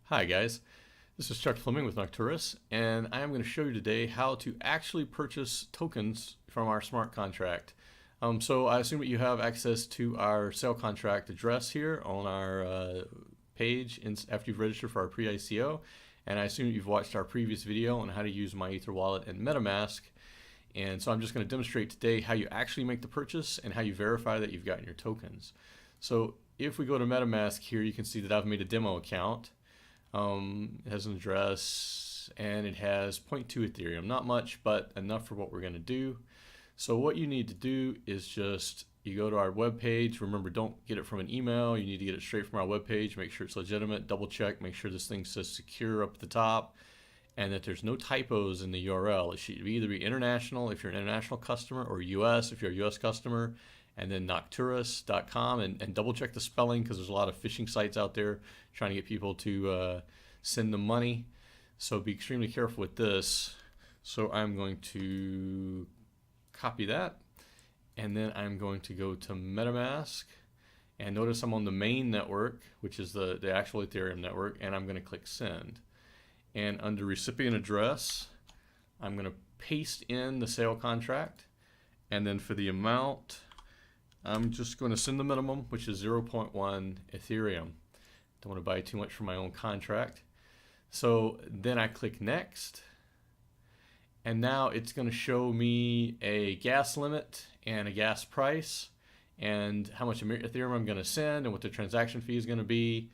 Hi guys, this is Chuck Fleming with Nocturus, and I am going to show you today how to actually purchase tokens from our smart contract. So I assume that you have access to our sale contract address here on our page after you've registered for our Pre-ICO, and I assume you've watched our previous video on how to use my Ether wallet and Metamask. And so I'm just going to demonstrate today how you actually make the purchase and how you verify that you've gotten your tokens. So if we go to Metamask here, you can see that I've made a demo account. It has an address and it has 0.2 Ethereum. Not much, but enough for what we're going to do. So what you need to do is you go to our web page. Remember, don't get it from an email. You need to get it straight from our web page. Make sure it's legitimate. Double check. Make sure this thing says secure up at the top and that there's no typos in the URL. It should either be international if you're an international customer or US if you're a US customer, and then Nocturus.com, and double check the spelling because there's a lot of phishing sites out there trying to get people to send them money. So be extremely careful with this. So I'm going to copy that, and then I'm going to go to MetaMask, and notice I'm on the main network, which is the actual Ethereum network, and I'm going to click send. And under recipient address, I'm going to paste in the sale contract, and then for the amount, I'm just going to send the minimum, which is 0.1 Ethereum. Don't want to buy too much for my own contract. So then I click next, and now it's going to show me a gas limit and a gas price and how much Ethereum I'm going to send and what the transaction fee is going to be.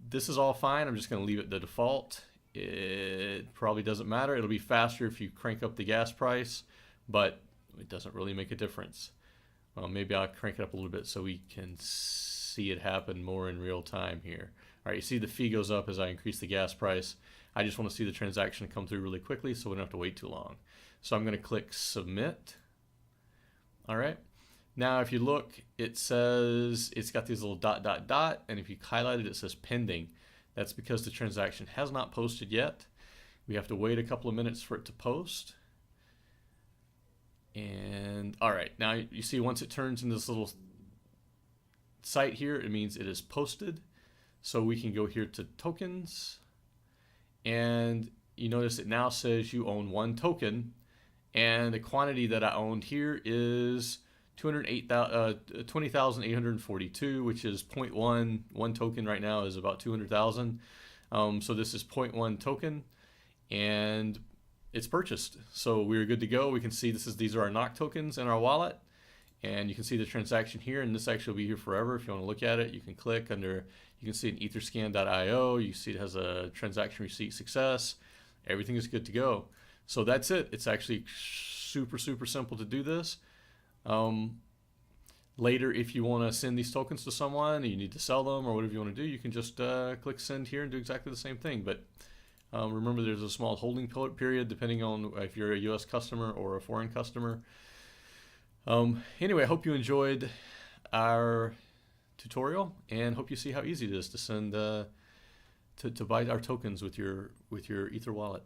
This is all fine. I'm just going to leave it the default. It probably doesn't matter. It'll be faster if you crank up the gas price, but it doesn't really make a difference. Well, maybe I'll crank it up a little bit so we can see it happen more in real time here. All right, you see the fee goes up as I increase the gas price. I just want to see the transaction come through really quickly so we don't have to wait too long. So I'm going to click submit. All right. Now if you look, it says it's got these little ... and if you highlight it, it says pending. That's because the transaction has not posted yet. We have to wait a couple of minutes for it to post. And all right, now you see once it turns into this little site here, it means it is posted. So we can go here to tokens, and you notice it now says you own 1 token, and the quantity that I owned here is 20,842, which is 0.1. 1 token right now is about 200,000. So this is 0.1 token, and it's purchased. So we're good to go. We can see these are our NOC tokens in our wallet, and you can see the transaction here, and this actually will be here forever. If you want to look at it, you can click under, you can see an etherscan.io. You see it has a transaction receipt success. Everything is good to go. So that's it. It's actually super simple to do this. Later, if you want to send these tokens to someone, you need to sell them or whatever you want to do, you can just click send here and do exactly the same thing. But remember, there's a small holding period depending on if you're a US customer or a foreign customer. Anyway, I hope you enjoyed our tutorial, and hope you see how easy it is to send to buy our tokens with your Ether wallet.